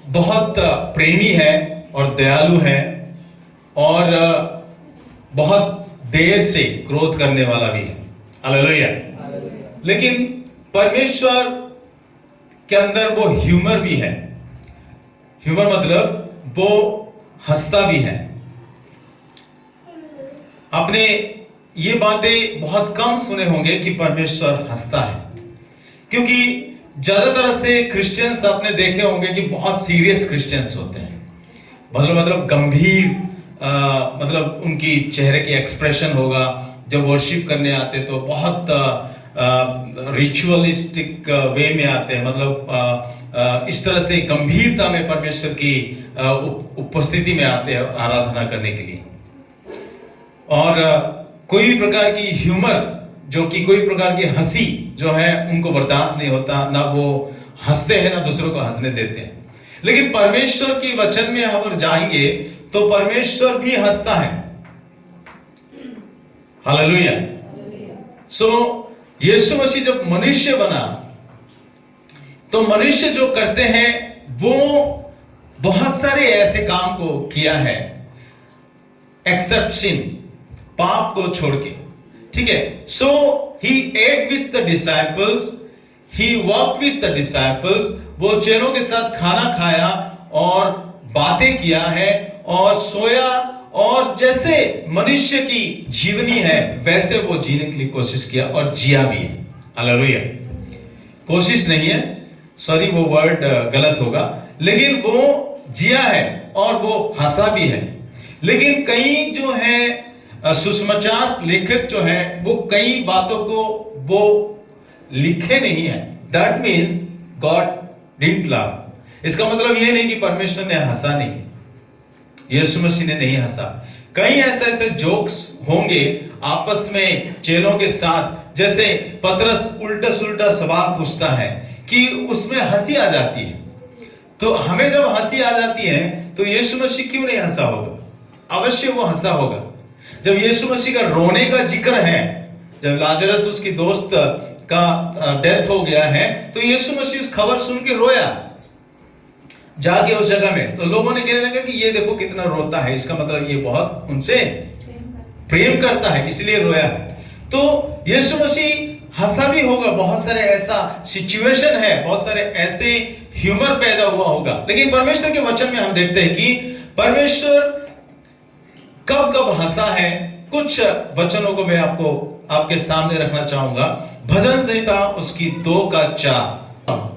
बहुत प्रेमी है और दयालु है और बहुत देर से क्रोध करने वाला भी है। हालेलुया। लेकिन परमेश्वर के अंदर वो ह्यूमर भी है। ह्यूमर मतलब वो हंसता भी है। आपने ये बातें बहुत कम सुने होंगे कि परमेश्वर हंसता है, क्योंकि ज्यादातर से क्रिश्चियंस आपने देखे होंगे कि बहुत सीरियस क्रिश्चियंस होते हैं। मतलब गंभीर मतलब उनकी चेहरे की एक्सप्रेशन होगा। जब वर्शिप करने आते तो बहुत रिचुअलिस्टिक वे में आते हैं, मतलब इस तरह से गंभीरता में परमेश्वर की उपस्थिति में आते हैं आराधना करने के लिए। और कोई भी प्रकार की ह्यूमर, जो कि कोई प्रकार की हंसी जो है उनको बर्दाश्त नहीं होता, ना वो हंसते हैं ना दूसरों को हंसने देते हैं। लेकिन परमेश्वर की वचन में अगर जाएंगे तो परमेश्वर भी हंसता है। हालेलुया। सो यीशु मसीह जब मनुष्य बना तो मनुष्य जो करते हैं वो बहुत सारे ऐसे काम को किया है, एक्सेप्ट सिन, पाप को छोड़ के। ठीक है। So he ate with the disciples, he walk with the disciples. वो चेलों के साथ खाना खाया और बातें किया है और सोया, और जैसे मनुष्य की जीवनी है वैसे वो जीने के लिए कोशिश किया और जिया भी है। हालेलुया। कोशिश नहीं है, सॉरी वो वर्ड गलत होगा, लेकिन वो जिया है और वो हंसा भी है। लेकिन कई जो है सुसमाचार लेखक जो है वो कई बातों को वो लिखे नहीं है। That means God didn't love. इसका मतलब ये नहीं कि परमेश्वर ने हंसा नहीं, यीशु मसीह ने नहीं हंसा। कई ऐसे जोक्स होंगे आपस में चेलों के साथ, जैसे पतरस उल्टा सुल्टा सवाल पूछता है कि उसमें हंसी आ जाती है। तो हमें जब हंसी आ जाती है तो यीशु मसीह क्यों नहीं हंसा होगा? अवश्य वो हंसा होगा। जब यीशु मसीह का रोने का जिक्र है, जब लाजरस उसकी दोस्त का डेथ हो गया है, तो यीशु मसीह उस खबर सुन के रोया जाके उस जगह में। तो लोगों ने कहने लगा कि ये देखो कितना रोता है, इसका मतलब ये बहुत उनसे प्रेम करता है इसलिए रोया है। तो यीशु मसीह हंसा भी होगा। बहुत सारे ऐसा सिचुएशन है, बहुत सारे ऐसे ह्यूमर पैदा हुआ होगा। लेकिन परमेश्वर के वचन में हम देखते हैं कि परमेश्वर कब कब हंसा है। कुछ वचनों को मैं आपके सामने रखना चाहूंगा। भजन संहिता उसकी 2:4।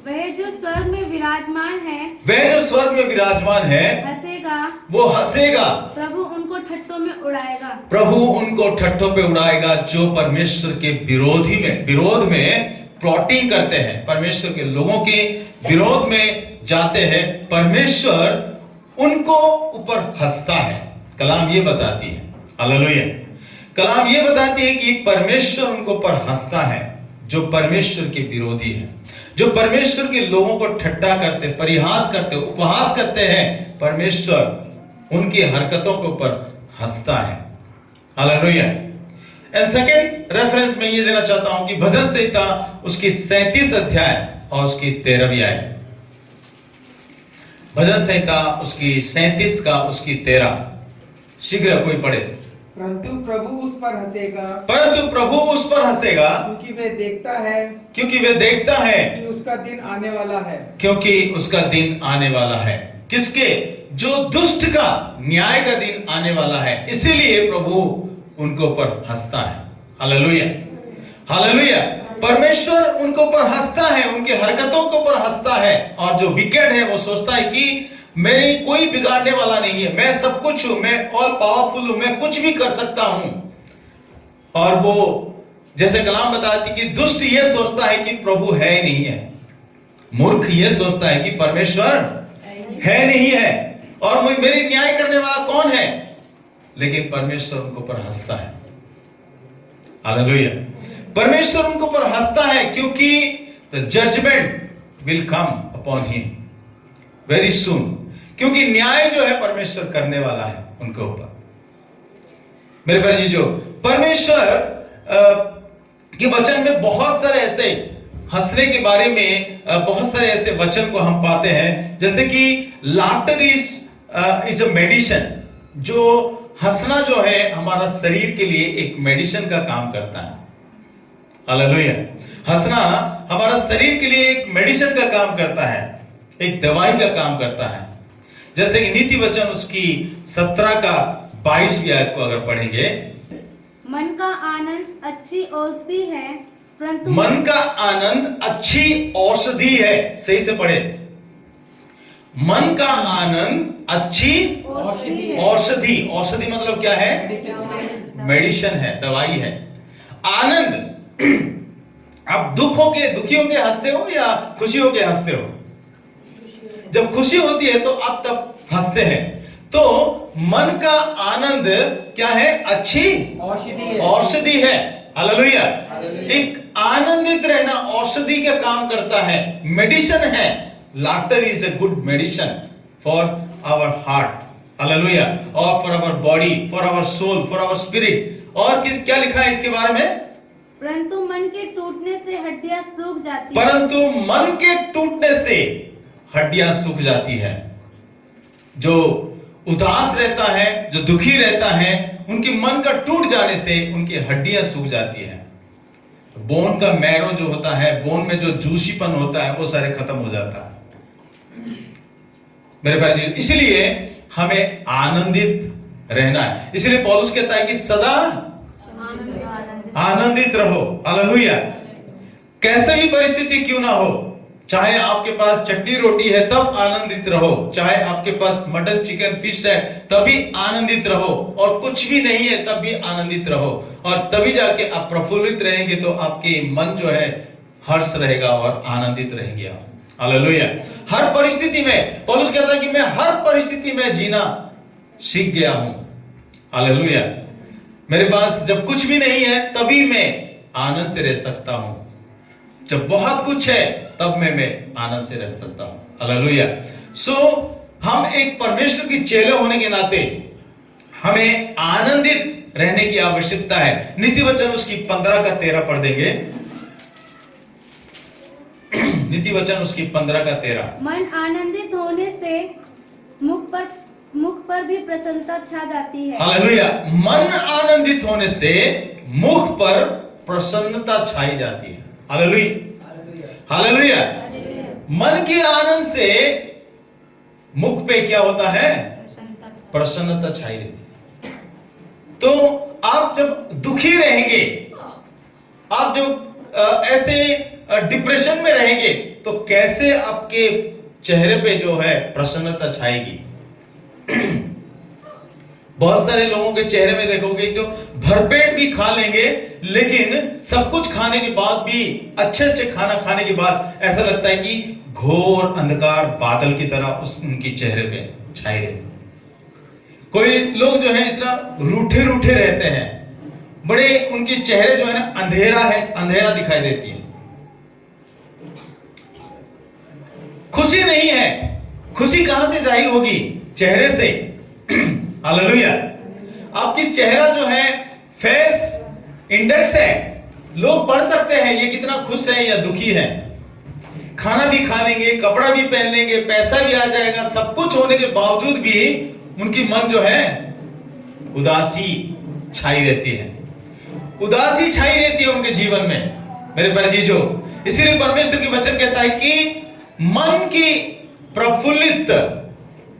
वह जो स्वर्ग में विराजमान है, वह जो स्वर्ग में विराजमान है हंसेगा, वो हंसेगा। प्रभु उनको ठट्ठों में उड़ाएगा। प्रभु उनको ठट्ठों पे उड़ाएगा जो परमेश्वर के विरोध में प्लॉटिंग करते हैं, परमेश्वर के लोगों के विरोध में जाते हैं। परमेश्वर उनको ऊपर हंसता है। कलाम ये बताती है। हालेलुया। कलाम ये बताती है कि परमेश्वर उनको ऊपर हंसता है जो परमेश्वर के विरोधी है, जो परमेश्वर के लोगों को ठट्टा करते, परिहास करते, उपहास करते हैं। परमेश्वर उनकी हरकतों के ऊपर हंसता है। हालेलुया। एंड सेकंड रेफरेंस में ये देना चाहता हूं कि भजन संहिता उसकी 37 अध्याय और उसकी 13वीं आयत। भजन संहिता उसकी 37 का उसकी 13। शीघ्र कोई पढ़े। परंतु प्रभु उस पर हंसेगा, परंतु प्रभु उस पर हंसेगा, क्योंकि वे देखता है कि उसका दिन आने वाला है। क्योंकि उसका दिन आने वाला है। किसके? जो दुष्ट का न्याय का दिन आने वाला है, इसीलिए प्रभु उनको ऊपर हंसता है। हालेलुया। हालेलुया। परमेश्वर उनको ऊपर हंसता है, उनके हरकतों के ऊपर हंसता है। और जो विकेट है वो सोचता है कि मेरी कोई बिगाड़ने वाला नहीं है, मैं सब कुछ हूं, मैं ऑल पावरफुल हूं, मैं कुछ भी कर सकता हूं। और वो जैसे कलाम बताती कि दुष्ट ये सोचता है कि प्रभु है ही नहीं है। मूर्ख ये सोचता है कि परमेश्वर है नहीं है और मेरी न्याय करने वाला कौन है। लेकिन परमेश्वर उनको पर हंसता है। हालेलुया। परमेश्वर उनको पर हंसता है क्योंकि the judgement will come upon him very soon. क्योंकि न्याय जो है परमेश्वर करने वाला है उनके ऊपर। मेरे प्यारे जीजो, परमेश्वर के वचन में बहुत सारे ऐसे हंसने के बारे में बहुत सारे ऐसे वचन को हम पाते हैं, जैसे कि लाफ्टर इज अ मेडिसिन। जो हंसना जो है हमारा शरीर के लिए एक मेडिसिन का काम करता है। हालेलुया। हंसना हमारा शरीर के लिए एक मेडिसिन का काम करता है, एक दवाई का काम करता है। जैसे कि नीति वचन उसकी 17 का 22वीं आयत को अगर पढ़ेंगे, मन का आनंद अच्छी औषधि है, परंतु मन का आनंद अच्छी औषधि है। सही से पढ़े, मन का आनंद अच्छी औषधि है। औषधि। औषधि मतलब क्या है? मेडिसिन है, दवाई है। आनंद, अब दुखी होके हंसते हो या खुशी होके हंसते हो? जब खुशी होती है तो आप तब हंसते हैं। तो मन का आनंद क्या है? अच्छी औषधि है। औषधि है। हालेलुया। एक आनंदित रहना औषधि का काम करता है, मेडिसिन है। Laughter is a good medicine for our heart. Hallelujah. और for our body, for our soul, for our spirit. और क्या लिखा है इसके बारे में? परंतु मन के टूटने से हड्डियां सूख जाती हैं। परंतु मन के टूटने से हड्डियां सूख जाती है। जो उदास रहता है, जो दुखी रहता है, उनके मन का टूट जाने से उनकी हड्डियां सूख जाती है। बोन का मैरो जो होता है, बोन में जो जूसीपन होता है, वो सारे खत्म हो जाता है। मेरे भाई जी, इसलिए हमें आनंदित रहना है। इसलिए पौलुस कहता है कि सदा आनंदित रहो। हालेलुया। कैसे भी परिस्थिति क्यों ना हो, चाहे आपके पास चटनी रोटी है तब आनंदित रहो, चाहे आपके पास मटन चिकन फिश है तभी आनंदित रहो, और कुछ भी नहीं है तब भी आनंदित रहो। और तभी जाके आप प्रफुल्लित रहेंगे, तो आपके मन जो है हर्ष रहेगा और आनंदित रहेंगे आप। हालेलुया। हर परिस्थिति में पौलुस कहता है कि मैं हर परिस्थिति में जीना सीख गया हूं। हालेलुया। मेरे पास जब कुछ भी नहीं है तभी मैं आनंद से रह सकता हूं, जब बहुत कुछ है तब मैं आनंद से रह सकता हूं। हालेलुया। सो हम एक परमेश्वर की चेले होने के नाते हमें आनंदित रहने की आवश्यकता है। नीति वचन उसकी 15 का 13 पढ़ देंगे। नीति वचन उसकी 15 का 13। मन आनंदित होने से मुख पर भी प्रसन्नता छा जाती है। हालेलुया। मन आनंदित होने से मुख पर प्रसन्नता छाई जाती है। हालेलुया। हालेलुया। मन के आनंद से मुख पे क्या होता है? प्रसन्नता छाई रहती है। तो आप जब दुखी रहेंगे, आप जब ऐसे डिप्रेशन में रहेंगे, तो कैसे आपके चेहरे पे जो है प्रसन्नता छाएगी? बहुत सारे लोगों के चेहरे में देखोगे जो भरपेट भी खा लेंगे, लेकिन सब कुछ खाने के बाद भी, अच्छे खाना खाने के बाद ऐसा लगता है कि घोर अंधकार बादल की तरह उनके चेहरे पे छाए रहे। कोई लोग जो है इतना रूठे रूठे रहते हैं, बड़े उनके चेहरे जो है ना अंधेरा है, अंधेरा दिखाई देती है। खुशी नहीं है। खुशी कहां से जाहिर होगी? चेहरे से। हालेलुया। आपकी चेहरा जो है फेस इंडेक्स है, लोग पढ़ सकते हैं ये कितना खुश है या दुखी है। खाना भी खा लेंगे, कपड़ा भी पहन लेंगे, पैसा भी आ जाएगा, सब कुछ होने के बावजूद भी उनकी मन जो है उदासी छाई रहती है। उदासी छाई रहती है उनके जीवन में। मेरे प्यारे जीजो, इसीलिए परमेश्वर की वचन कहता है कि मन की प्रफुल्लित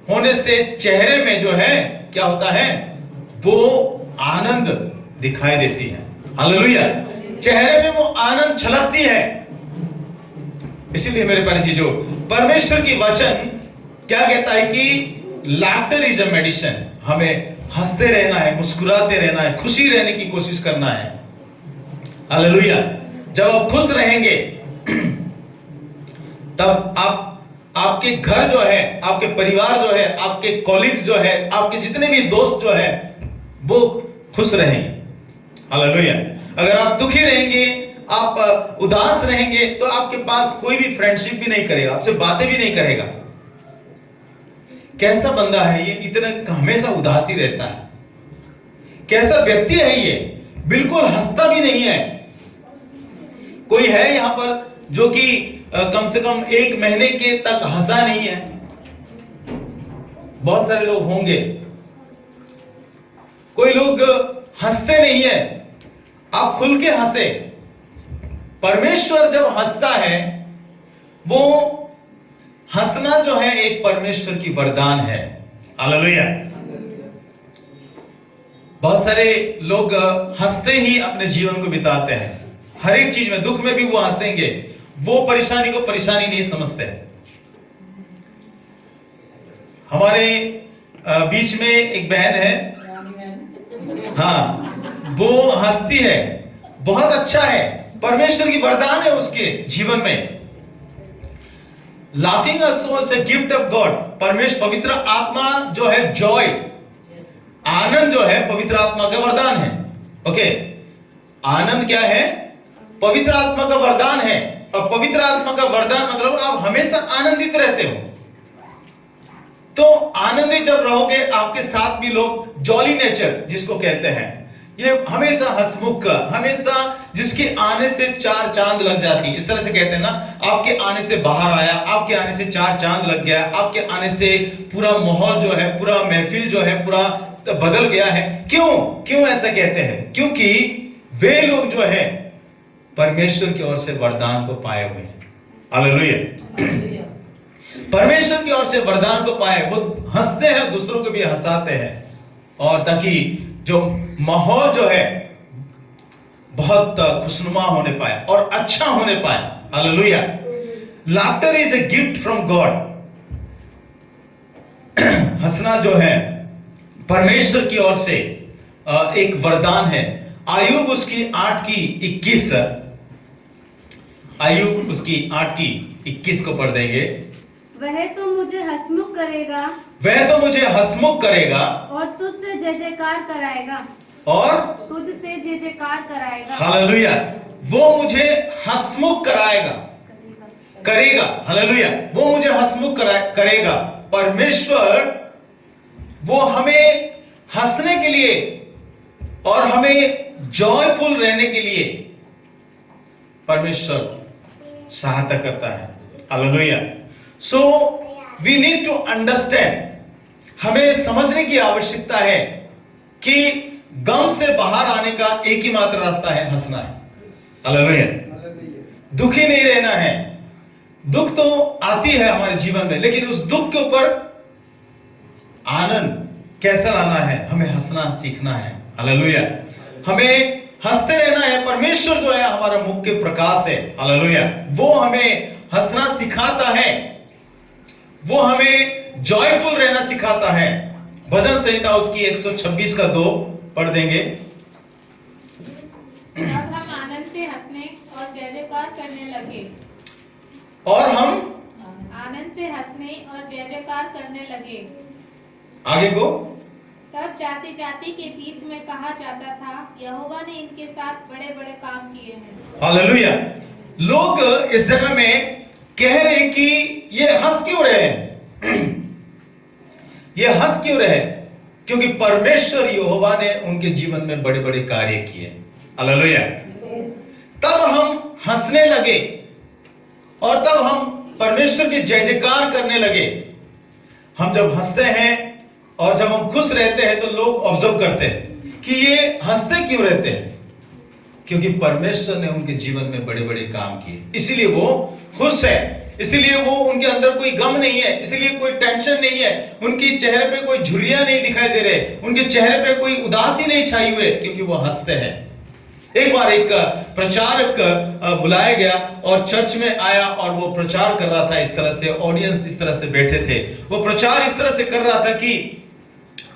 होने से चेहरे में जो है क्या होता है? वो आनंद दिखाई देती है। हालेलुया। चेहरे में वो आनंद छलकती है। इसीलिए मेरे प्यारे चीजों, परमेश्वर की वचन क्या कहता है कि लाफ्टर इज अ मेडिसिन। हमें हंसते रहना है, मुस्कुराते रहना है, खुशी रहने की कोशिश करना है। हालेलुया। जब आप खुश रहेंगे तब आपके घर जो है, आपके परिवार जो है, आपके कॉलीग्स जो है, आपके जितने भी दोस्त जो है वो खुश रहेंगे। हालेलुया। अगर आप दुखी रहेंगे, आप उदास रहेंगे, तो आपके पास कोई भी फ्रेंडशिप भी नहीं करेगा, आपसे बातें भी नहीं करेगा। कैसा बंदा है ये, इतना हमेशा उदासी रहता है? कैसा व्यक्ति है ये, बिल्कुल हंसता भी नहीं है? कोई है यहां पर जो कि कम से कम 1 महीने के तक हंसा नहीं है? बहुत सारे लोग होंगे। कोई लोग हंसते नहीं है। आप खुल के हंसे। परमेश्वर जब हंसता है, वो हंसना जो है एक परमेश्वर की वरदान है। हालेलुया। बहुत सारे लोग हंसते ही अपने जीवन को बिताते हैं। हर एक चीज में, दुख में भी वो हंसेंगे। वो परेशानी को परेशानी नहीं समझते। हमारे बीच में एक बहन है, हाँ, वो हंसती है, बहुत अच्छा है, परमेश्वर की वरदान है उसके जीवन में। Laughing souls a gift of God. परमेश्वर, पवित्र आत्मा जो है, जॉय, आनंद जो है, पवित्र आत्मा का वरदान है। ओके, आनंद क्या है? पवित्र आत्मा का वरदान है। और पवित्र आत्मा का वरदान मतलब आप हमेशा आनंदित रहते हो। तो आनंदित जब रहोगे, आपके साथ भी लोग, जॉली नेचर जिसको कहते हैं, ये हमेशा हंसमुख, हमेशा जिसके आने से 4 चांद लग जाती, इस तरह से कहते हैं ना, आपके आने से बाहर आया, आपके आने से 4 चांद लग गया, आपके आने से पूरा माहौल जो है, पूरा महफिल जो है, पूरा बदल गया है। क्यों ऐसा कहते हैं? क्योंकि वे लोग जो है परमेश्वर की ओर से वरदान को पाए हुए हैं। हालेलुया। परमेश्वर की ओर से वरदान को पाए, वो हंसते हैं, दूसरों को भी हंसाते हैं, और ताकि जो माहौल जो है बहुत खुशनुमा होने पाए और अच्छा होने पाए। Hallelujah. Laughter is a gift from God. हंसना जो है परमेश्वर की ओर से एक वरदान है। आयुब उसकी 8 की 21, आयुब उसकी 8 की 21 को पढ़ देंगे। वह तो मुझे हंसमुख करेगा, वह तो मुझे हंसमुख करेगा, और तुझसे जय जयकार कराएगा, और तुझसे जय जयकार कराएगा। हालेलुया। वो मुझे हंसमुख करेगा। हालेलुया। वो मुझे हंसमुख करेगा। परमेश्वर वो हमें हंसने के लिए और हमें जॉयफुल रहने के लिए परमेश्वर सहायता करता है। Hallelujah. So we need to understand, हमें समझने की आवश्यकता है कि गम से बाहर आने का एक ही मात्र रास्ता है, हंसना है। हालेलुया। दुखी नहीं रहना है। दुख तो आती है हमारे जीवन में, लेकिन उस दुख के ऊपर आनंद कैसा लाना है? हमें हंसना सीखना है। हालेलुया। हमें हंसते रहना है। परमेश्वर जो है हमारा मुख्य प्रकाश है। हालेलुया। वो हमें हंसना सिखाता है, वो हमें जॉयफुल रहना सिखाता है। भजन संहिता उसकी 126 का 2 पढ़ देंगे। तब हम आनंद से हंसने और जय जयकार करने लगे, और हम आनंद से हंसने और जय जयकार करने लगे। आगे को, तब जाति जाति के बीच में कहा जाता था, यहोवा ने इनके साथ बड़े बड़े काम किए हैं। हालेलुया। लोग इस जगह में कह रहे हैं कि ये हंस क्यों रहे हैं? ये हंस क्यों रहे? क्योंकि परमेश्वर यहोवा ने उनके जीवन में बड़े बड़े कार्य किए। हालेलुया। तब हम हंसने लगे, और तब हम परमेश्वर की जय जयकार करने लगे। हम जब हंसते हैं और जब हम खुश रहते हैं, तो लोग ऑब्जर्व करते हैं कि ये हंसते क्यों रहते हैं? क्योंकि परमेश्वर ने उनके जीवन में बड़े बड़े काम किए, इसीलिए वो खुश है। इसीलिए वो, उनके अंदर कोई गम नहीं है, इसीलिए कोई टेंशन नहीं है, उनके चेहरे पे कोई झुर्रियां नहीं दिखाई दे रहे, उनके चेहरे पे कोई उदासी नहीं छाई हुए, क्योंकि वो हंसते हैं। एक बार एक प्रचारक बुलाया गया और चर्च में आया, और वो प्रचार कर रहा था इस तरह से, ऑडियंस इस तरह से बैठे थे। वो प्रचार इस तरह से कर रहा था कि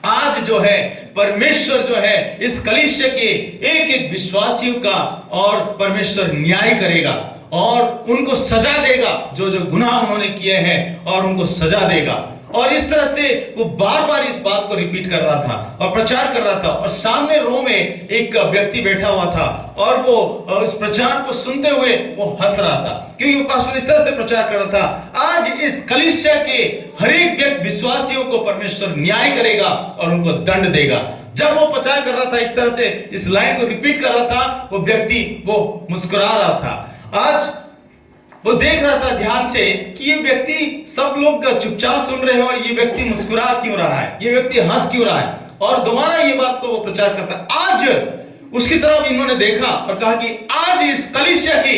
आज जो है परमेश्वर जो है इस कलीसिया के एक एक विश्वासियों का, और परमेश्वर न्याय करेगा और उनको सजा देगा, जो जो गुनाह उन्होंने किए हैं, और उनको सजा देगा। और इस तरह से वो बार बार इस बात को रिपीट कर रहा था और प्रचार कर रहा था। और सामने रो में एक व्यक्ति बैठा हुआ था, और वो इस प्रचार को सुनते हुए वो हंस रहा था, क्योंकि वो पास्टर इस तरह से प्रचार कर रहा था, आज इस कलीसिया के हर एक व्यक्ति विश्वासियों को परमेश्वर न्याय करेगा और उनको दंड देगा। जब वो प्रचार कर रहा था, इस तरह से इस लाइन को रिपीट कर रहा था, वो व्यक्ति वो मुस्कुरा रहा था। आज वो देख रहा था ध्यान से कि ये व्यक्ति, सब लोग चुपचाप सुन रहे हैं और ये व्यक्ति मुस्कुरा क्यों रहा है, ये व्यक्ति हंस क्यों रहा है। और दोबारा ये बात को वो प्रचार करता है। आज उसकी तरफ इन्होंने देखा और कहा कि आज इस कलीसिया के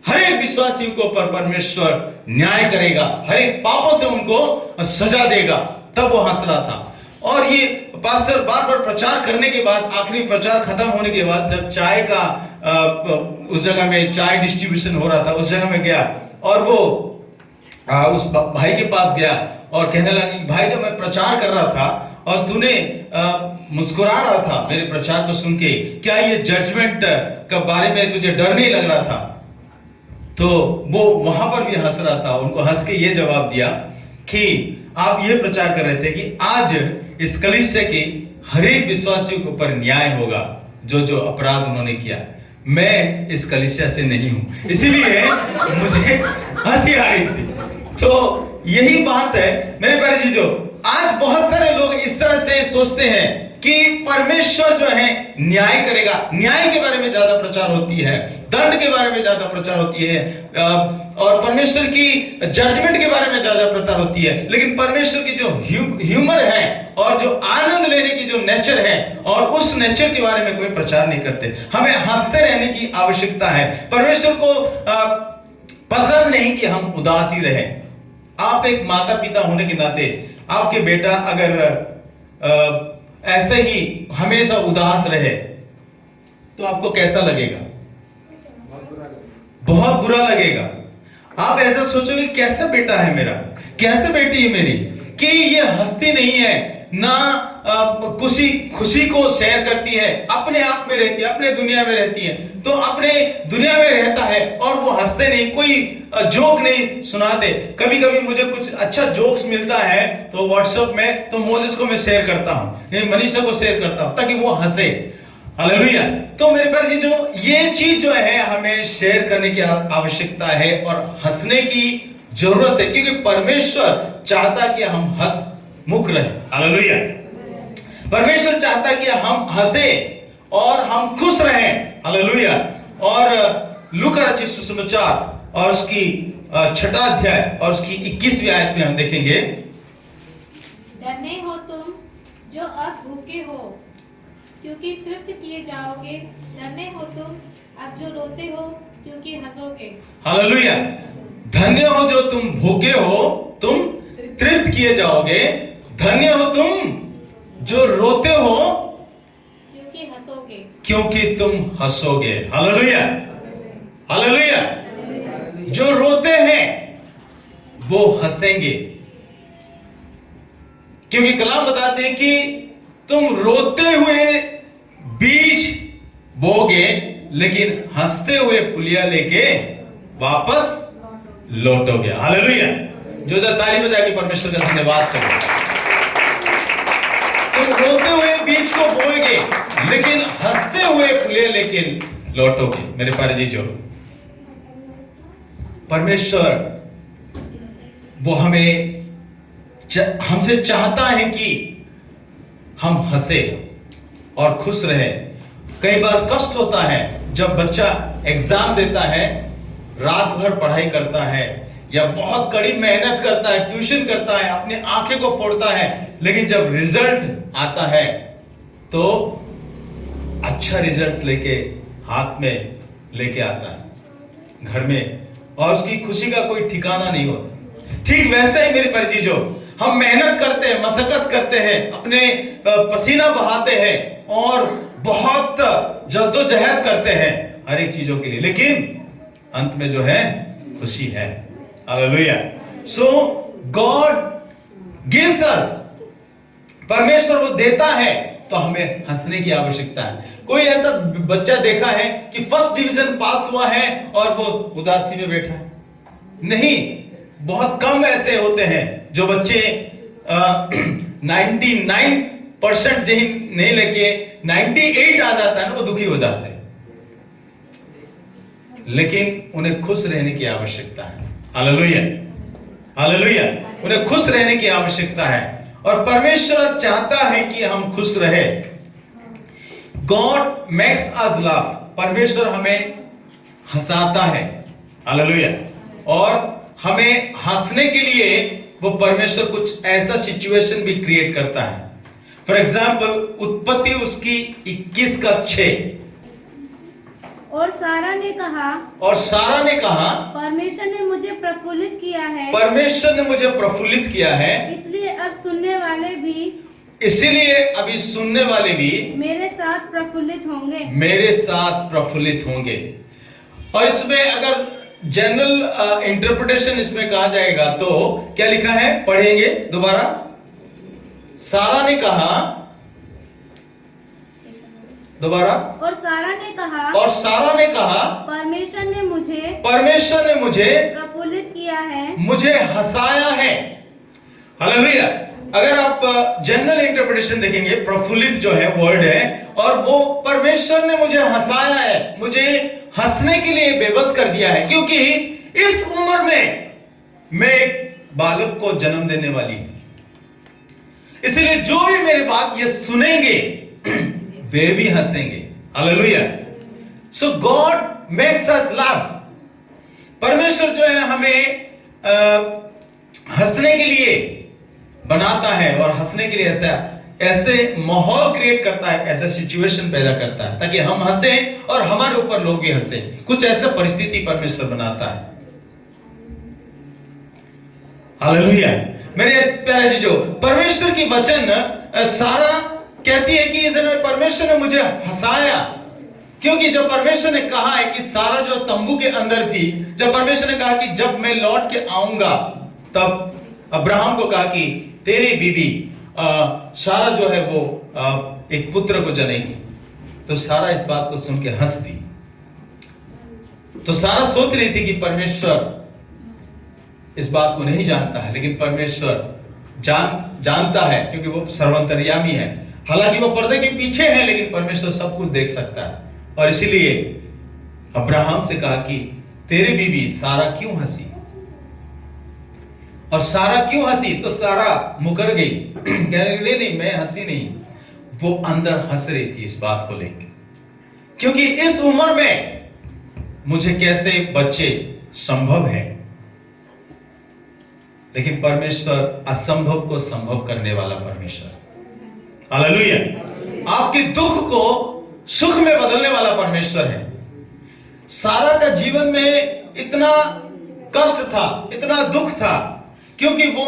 हर एक विश्वासियों को पर परमेश्वर न्याय करेगा, हर एक पापों से उनको सजा देगा। तब वो हंस रहा था। और ये पास्टर बार बार प्रचार करने के बाद, आखिरी प्रचार खत्म होने के बाद, जब चाय का उस जगह में चाय डिस्ट्रीब्यूशन हो रहा था, उस जगह में गया और वो उस भाई के पास गया और कहने लगा कि भाई, जब मैं प्रचार कर रहा था और तूने मुस्कुरा रहा था मेरे प्रचार को सुन के, क्या ये जजमेंट के बारे में तुझे डर नहीं लग रहा था? तो वो वहां पर भी हंस रहा था। उनको हंस के ये जवाब दिया कि आप ये प्रचार कर रहे थे कि आज इस कलीसिया के हर एक विश्वासियों के ऊपर न्याय होगा, जो जो अपराध उन्होंने किया। मैं इस कलीसिया से नहीं हूं, इसीलिए मुझे हंसी आ रही थी। तो यही बात है मेरे प्यारे जीजो, आज बहुत सारे लोग इस तरह से सोचते हैं कि परमेश्वर जो है न्याय करेगा। न्याय के बारे में ज्यादा प्रचार होती है, दंड के बारे में ज्यादा प्रचार होती है, और परमेश्वर की जजमेंट के बारे में ज्यादा प्रचार होती है। लेकिन परमेश्वर की जो ह्यूमर है और जो आनंद लेने की जो नेचर है, और उस नेचर के बारे में कोई प्रचार नहीं करते। हमें हंसते रहने की आवश्यकता है। परमेश्वर को पसंद नहीं कि हम उदास ही रहें। आप एक माता पिता होने के नाते आपके बेटा अगर ऐसे ही हमेशा उदास रहे तो आपको कैसा लगेगा? बहुत बुरा लगेगा। आप ऐसा सोचोगे, कैसा बेटा है मेरा, कैसे बेटी है मेरी, कि ये हंसती नहीं है ना, खुशी को शेयर करती है, अपने आप में रहती है, अपने दुनिया में रहती है। तो अपने दुनिया में रहता है और वो हंसते नहीं, कोई जोक नहीं सुनाते। कभी कभी मुझे कुछ अच्छा जोक्स मिलता है तो व्हाट्सएप में, तो मोजेस को मैं शेयर करता हूं, मनीषा को शेयर करता हूं, ताकि वो हंसे। हालेलुया। तो मेरे प्यारे जी, जो ये चीज जो है हमें शेयर करने की आवश्यकता है और हंसने की जरूरत है, क्योंकि परमेश्वर चाहता कि हम हंसमुख रहे। हालेलुया। परमेश्वर चाहता कि हम हंसे और हम खुश रहें। हालेलुया। और लूका रचित सुसमाचार और उसकी 6वां अध्याय और उसकी 21वीं आयत में हम देखेंगे, धन्य हो तुम जो अब भूखे हो, क्योंकि तृप्त किए जाओगे। धन्य हो तुम अब जो रोते हो, क्योंकि हंसोगे। हालेलुया। धन्य हो जो तुम भूखे हो, तुम तृप्त किए जाओगे। धन्य हो तुम जो रोते हो, क्योंकि हंसोगे, क्योंकि तुम हंसोगे। हालेलुया। हालेलुया। जो रोते हैं वो हंसेंगे, क्योंकि कलाम बताते हैं कि तुम रोते हुए बीज बोगे, लेकिन हंसते हुए पुलिया लेके वापस लौटोगे। हालेलुया। जो ताली बजा के परमेश्वर का धन्यवाद करो। तुम रोते हुए बीज को बोएगे, लेकिन हंसते हुए पुलिया लेके लौटोगे। मेरे प्यारे जीजो, परमेश्वर वो हमसे चाहता है कि हम हंसे और खुश रहे। कई बार कष्ट होता है जब बच्चा एग्जाम देता है, रात भर पढ़ाई करता है या बहुत कड़ी मेहनत करता है, ट्यूशन करता है, अपने आंखें को फोड़ता है, लेकिन जब रिजल्ट आता है तो अच्छा रिजल्ट लेके हाथ में लेके आता है घर में, और उसकी खुशी का कोई ठिकाना नहीं होता। ठीक वैसे ही मेरे परिजीजो, हम मेहनत करते हैं, मशक्कत करते हैं, अपने पसीना बहाते हैं और बहुत जद्दोजहद करते हैं हर एक चीजों के लिए, लेकिन अंत में जो है खुशी है। हालेलुया। सो गॉड गिव्स अस, परमेश्वर वो देता है, तो हमें हंसने की आवश्यकता है। कोई ऐसा बच्चा देखा है कि फर्स्ट डिवीजन पास हुआ है और वो उदासी में बैठा है? नहीं, बहुत कम ऐसे होते हैं जो बच्चे 99% नहीं लेके 98 आ जाता है ना, वो दुखी हो जाते हैं। लेकिन उन्हें खुश रहने की आवश्यकता है। हालेलुया। हालेलुया। उन्हें खुश रहने की आवश्यकता है और परमेश्वर चाहता है कि हम खुश रहे। गॉड मेक्स अस लाफ, परमेश्वर हमें हंसाता है। हालेलुया। और हमें हंसने के लिए वो परमेश्वर कुछ ऐसा सिचुएशन भी क्रिएट करता है। फॉर एग्जाम्पल, उत्पत्ति उसकी 21:6। और सारा ने कहा, परमेश्वर ने मुझे प्रफुल्लित किया है, परमेश्वर ने मुझे प्रफुल्लित किया है, इसलिए अब सुनने वाले भी इसीलिए अभी सुनने वाले भी मेरे साथ प्रफुल्लित होंगे। मेरे साथ प्रफुल्लित होंगे। और इसमें अगर जनरल इंटरप्रिटेशन इसमें कहा जाएगा तो क्या लिखा है, पढ़ेंगे दोबारा। सारा ने कहा, दोबारा। और सारा ने कहा, परमेश्वर ने मुझे प्रफुल्लित किया है, मुझे हंसाया है। हालेलुया। अगर आप जनरल इंटरप्रिटेशन देखेंगे, प्रफुल्लित जो है वर्ड है, और वो परमेश्वर ने मुझे हंसाया है, मुझे हंसने के लिए बेबस कर दिया है, क्योंकि इस उम्र में मैं एक बालक को जन्म देने वाली हूं। इसलिए जो भी मेरी बात ये सुनेंगे वे भी हंसेंगे। हालेलुया। सो गॉड मेक्स अस लाफ। परमेश्वर जो है हमें हंसने के लिए बनाता है, और हंसने के लिए ऐसे माहौल क्रिएट करता है, ऐसा सिचुएशन पैदा करता है ताकि हम हंसें और हमारे ऊपर लोग भी हंसें। कुछ ऐसा परिस्थिति परमेश्वर बनाता है। हालेलुया। मेरे प्यारे जीजो, परमेश्वर की वचन सारा कहती है कि इस जगह परमेश्वर ने मुझे हंसाया, क्योंकि जब परमेश्वर ने कहा है कि सारा जो तंबू के अंदर थी, जब परमेश्वर ने कहा कि जब मैं लौट के आऊंगा, तब अब्राहम को कहा कि तेरी बीबी सारा जो है वो एक पुत्र को जनेगी। तो सारा इस बात को सुन के हंस दी। तो सारा सोच रही थी कि परमेश्वर इस बात को नहीं जानता है, लेकिन परमेश्वर जानता है, क्योंकि वो सर्वंतर्यामी है। हालांकि वो पर्दे के पीछे है, लेकिन परमेश्वर सब कुछ देख सकता है। और इसीलिए अब्राहम से कहा कि तेरी बीबी सारा क्यों हंसी, और सारा क्यों हंसी, तो सारा मुकर गई, कह रही नहीं मैं हंसी नहीं। वो अंदर हंस रही थी इस बात को लेकर, क्योंकि इस उम्र में मुझे कैसे बच्चे संभव है, लेकिन परमेश्वर असंभव को संभव करने वाला परमेश्वर। हालेलुया। आपके दुख को सुख में बदलने वाला परमेश्वर है। सारा का जीवन में इतना कष्ट था, इतना दुख था, क्योंकि वो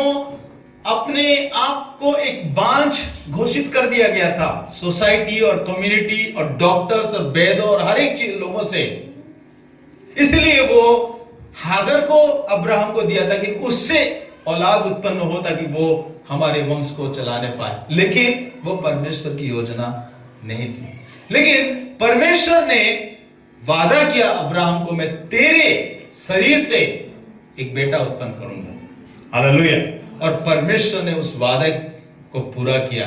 अपने आप को एक बांझ घोषित कर दिया गया था सोसाइटी और कम्युनिटी और डॉक्टर्स और वैद्यों और हर एक चीज लोगों से। इसलिए वो हागर को अब्राहम को दिया था कि उससे औलाद उत्पन्न हो ताकि वो हमारे वंश को चलाने पाए, लेकिन वो परमेश्वर की योजना नहीं थी। लेकिन परमेश्वर ने वादा किया अब्राहम को, मैं तेरे शरीर से एक बेटा उत्पन्न करूंगा। हालेलुया। और परमेश्वर ने उस वादे को पूरा किया,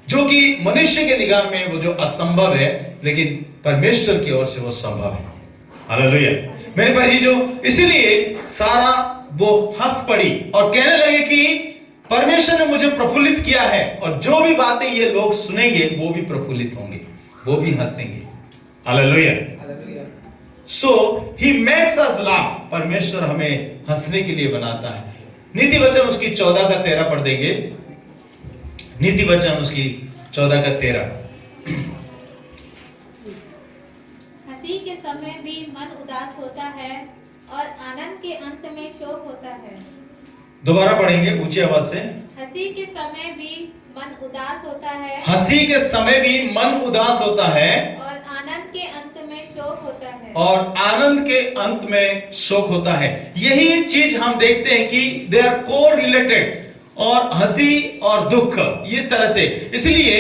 जो कि मनुष्य के निगाह में वो जो असंभव है, लेकिन परमेश्वर की ओर से वो संभव है। हालेलुया। मेरे भाई जो, इसीलिए सारा वो हंस पड़ी और कहने लगे कि परमेश्वर ने मुझे प्रफुल्लित किया है, और जो भी बातें ये लोग सुनेंगे वो भी प्रफुल्लित होंगे, वो भी हंसेंगे। Hallelujah. So he makes us laugh. परमेश्वर हमें हंसने के लिए बनाता है। नीति वचन उसकी 14:13 पढ़ देंगे। नीति वचन उसकी 14:13। हंसी के समय भी मन उदास होता है और आनंद के अंत में शोक होता है। दोबारा पढ़ेंगे ऊंची आवाज से। हंसी के समय भी मन उदास होता है, हंसी के समय भी मन उदास होता है, और आनंद के अंत में शोक होता है, और आनंद के अंत में शोक होता है। यही चीज हम देखते हैं कि दे आर को रिलेटेड, और हंसी और दुख इस तरह से। इसलिए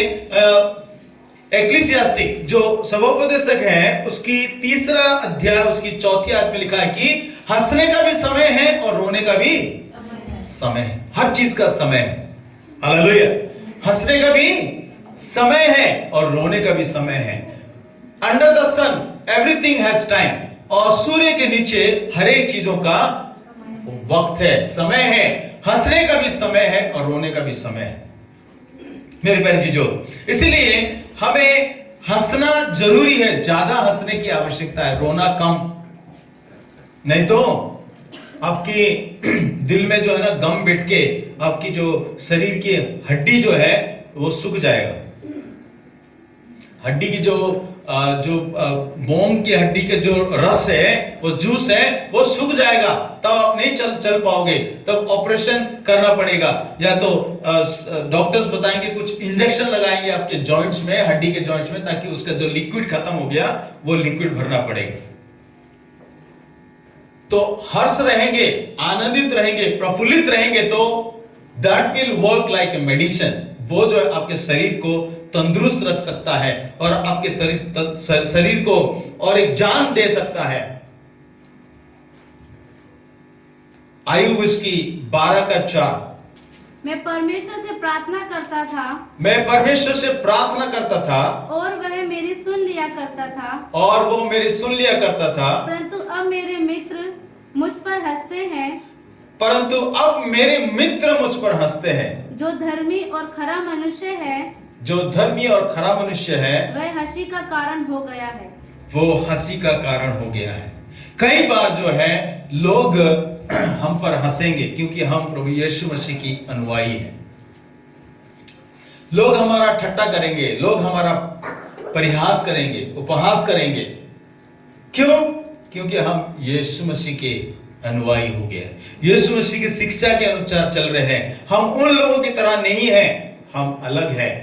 एक्लीसियास्टिक जो सभोपदेशक है उसकी 3रा अध्याय उसकी 4थी आयत में लिखा है कि हंसने का भी समय है और रोने का भी समय है। हर चीज का समय है। हालेलुया। हंसने का भी समय है और रोने का भी समय है। Under the sun everything has time, और सूर्य के नीचे हर एक चीजों का वक्त है, समय है। हंसने का भी समय है और रोने का भी समय है। मेरे प्यारे चीजों, इसीलिए हमें हंसना जरूरी है। ज्यादा हंसने की आवश्यकता है, रोना कम। नहीं तो आपके दिल में जो है ना गम बैठ के आपकी जो शरीर की हड्डी जो है वो सूख जाएगा। हड्डी की जो बोन की हड्डी के जो रस है, वो जूस है, वो सूख जाएगा, तब आप नहीं चल पाओगे, तब ऑपरेशन करना पड़ेगा, या तो डॉक्टर्स बताएंगे कुछ इंजेक्शन लगाएंगे आपके जॉइंट्स में, हड्डी के जॉइंट्स में, ताकि उसका जो लिक्विड खत्म हो गया वो लिक्विड भरना पड़ेगा। तो हर्ष रहेंगे, आनंदित रहेंगे, प्रफुल्लित रहेंगे, तो that will work like a medicine. वो जो है आपके शरीर को तंदुरुस्त रख सकता है और आपके शरीर को और एक जान दे सकता है। आयु इसकी 12:4। मैं परमेश्वर से प्रार्थना करता था, मैं परमेश्वर से प्रार्थना करता था और वह मेरी सुन लिया करता था, और वो मेरी सुन लिया करता था। परंतु अब मेरे मित्र मुझ पर हंसते हैं, परंतु अब मेरे मित्र मुझ पर हंसते हैं। जो धर्मी और खरा मनुष्य है, जो धर्मी और खरा मनुष्य है, वह हंसी का कारण हो गया है। वो हंसी का कारण हो गया है। कई बार जो है लोग हम पर हंसेंगे क्योंकि हम प्रभु यीशु मसीह की अनुयायी हैं। लोग हमारा ठट्टा करेंगे, लोग हमारा परिहास करेंगे, उपहास करेंगे। क्यों? क्योंकि हम यीशु मसीह के अनुयायी हो गए, यीशु मसीह की शिक्षा के अनुसार चल रहे हैं। हम उन लोगों की तरह नहीं हैं, हम अलग हैं।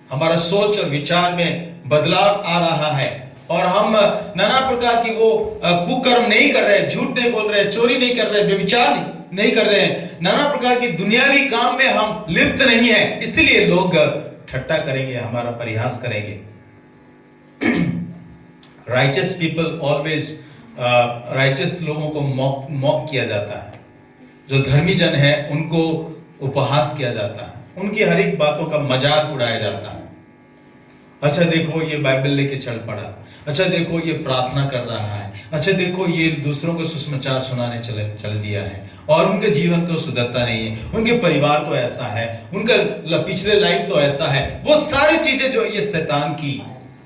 हमारा सोच और विचार में बदलाव आ रहा है और हम नाना प्रकार की वो कुकर्म नहीं कर रहे, झूठ नहीं बोल रहे, चोरी नहीं कर रहे, व्यभिचार नहीं कर रहे हैं, नाना प्रकार की दुनियावी काम में हम लिप्त नहीं है। इसलिए लोग ठट्टा करेंगे, हमारा परिहास करेंगे। राइचस पीपल ऑलवेज, राइचस लोगों को मॉक किया जाता है। जो धर्मी जन है उनको उपहास किया जाता है, उनकी हर एक बातों का मजाक उड़ाया जाता है। अच्छा देखो ये बाइबल लेके चल पड़ा, अच्छा देखो ये प्रार्थना कर रहा है, अच्छा देखो ये दूसरों को सुसमाचार सुनाने चल दिया है, और उनके जीवन तो सुधरता नहीं है, उनके परिवार तो ऐसा है, उनका पिछले लाइफ तो ऐसा है। वो सारी चीजें जो ये शैतान की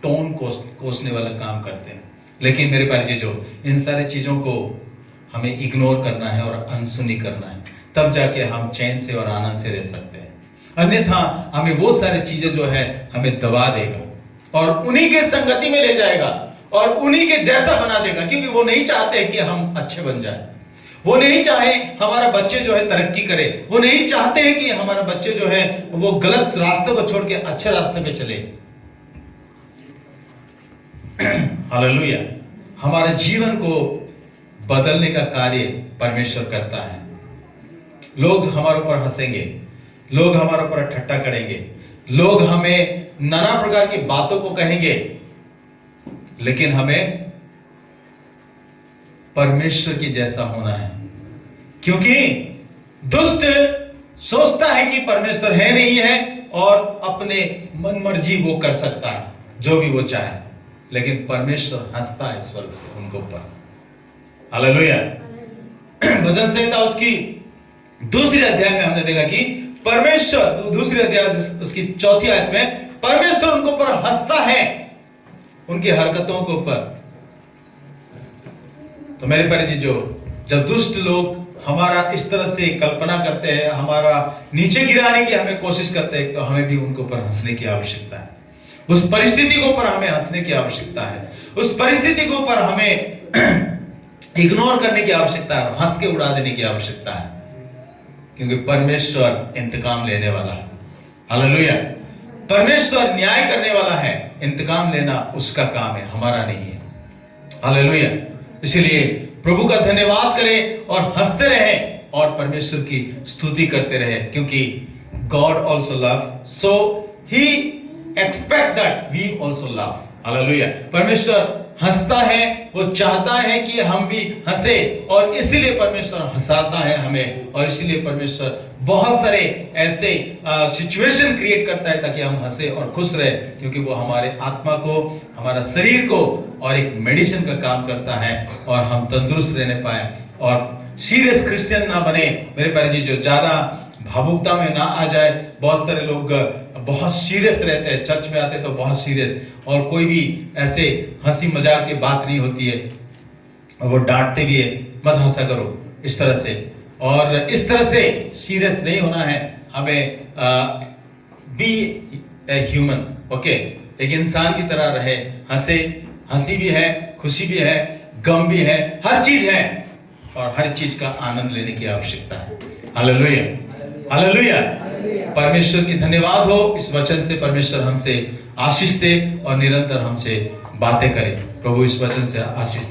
टोन कोसने वाला काम करते हैं। लेकिन मेरे प्यारे चीजों, इन सारी चीजों को हमें इग्नोर करना है और अनसुनी करना है, तब जाके हम चैन से और आनंद से रह सकते हैं। अन्यथा हमें वो सारी चीजें जो है हमें दबा देगा और उन्हीं के संगति में ले जाएगा और उन्हीं के जैसा बना देगा, क्योंकि वो नहीं चाहते कि हम अच्छे बन जाए। वो नहीं चाहे हमारा बच्चे जो है तरक्की करे, वो नहीं चाहते हैं कि हमारा बच्चे जो है वो गलत रास्ते को छोड़ के अच्छे रास्ते पे चले। हालेलुया। हमारे जीवन को बदलने का कार्य परमेश्वर करता है। लोग हमारे ऊपर हंसेंगे, लोग हमारे ऊपर ठट्टा करेंगे, लोग हमें नाना प्रकार की बातों को कहेंगे, लेकिन हमें परमेश्वर की जैसा होना है। क्योंकि दुष्ट सोचता है कि परमेश्वर है नहीं है और अपने मन मर्जी वो कर सकता है जो भी वो चाहे, लेकिन परमेश्वर हंसता है स्वर्ग से उनके ऊपर। हालेलुया। भजन संहिता उसकी दूसरी अध्याय में हमने देखा कि परमेश्वर, दूसरी अध्याय उसकी चौथी आयत में परमेश्वर उनके ऊपर हंसता है, उनकी हरकतों के ऊपर। तो मेरे प्यारे चीजों, जब दुष्ट लोग हमारा इस तरह से कल्पना करते हैं, हमारा नीचे गिराने की हमें कोशिश करते हैं, तो हमें भी उनके ऊपर हंसने की आवश्यकता है। उस परिस्थिति के ऊपर हमें हंसने की आवश्यकता है, उस परिस्थिति के ऊपर हमें इग्नोर करने की आवश्यकता है, हंस के उड़ा देने की आवश्यकता है, क्योंकि परमेश्वर इंतकाम लेने वाला है। हालेलुया। परमेश्वर न्याय करने वाला है, इंतकाम लेना उसका काम है, हमारा नहीं है। हालेलुया। इसलिए प्रभु का धन्यवाद करें और हंसते रहें और परमेश्वर की स्तुति करते रहें, क्योंकि God also love, so he expect that we also love. Hallelujah. परमेश्वर हंसता है, वो चाहता है कि हम भी हंसे, और इसीलिए परमेश्वर हंसाता है हमें, और इसीलिए परमेश्वर बहुत सारे ऐसे सिचुएशन क्रिएट करता है ताकि हम हंसे और खुश रहे, क्योंकि वो हमारे आत्मा को, हमारा शरीर को और एक मेडिसिन का काम करता है, और हम तंदुरुस्त रहने पाए और सीरियस क्रिश्चियन ना बने। मेरे प्यारे जी, जो ज्यादा भावुकता में ना आ जाए। बहुत सारे लोग बहुत सीरियस रहते हैं, चर्च में आते तो बहुत सीरियस, और कोई भी ऐसे हंसी मजाक की बात नहीं होती है, और वो डांटते भी है, मत हंसा करो, इस तरह से, और इस तरह से सीरियस नहीं होना है हमें। बी ए ह्यूमन, ओके, एक इंसान की तरह रहे, हंसी भी है, खुशी भी है, गम भी है, हर चीज है, और हर चीज का आनंद लेने की आवश्यकता है। Hallelujah, hallelujah. परमेश्वर की धन्यवाद हो, इस वचन से परमेश्वर हमसे आशीष दे और निरंतर हमसे बातें करे। प्रभु इस वचन से आशीष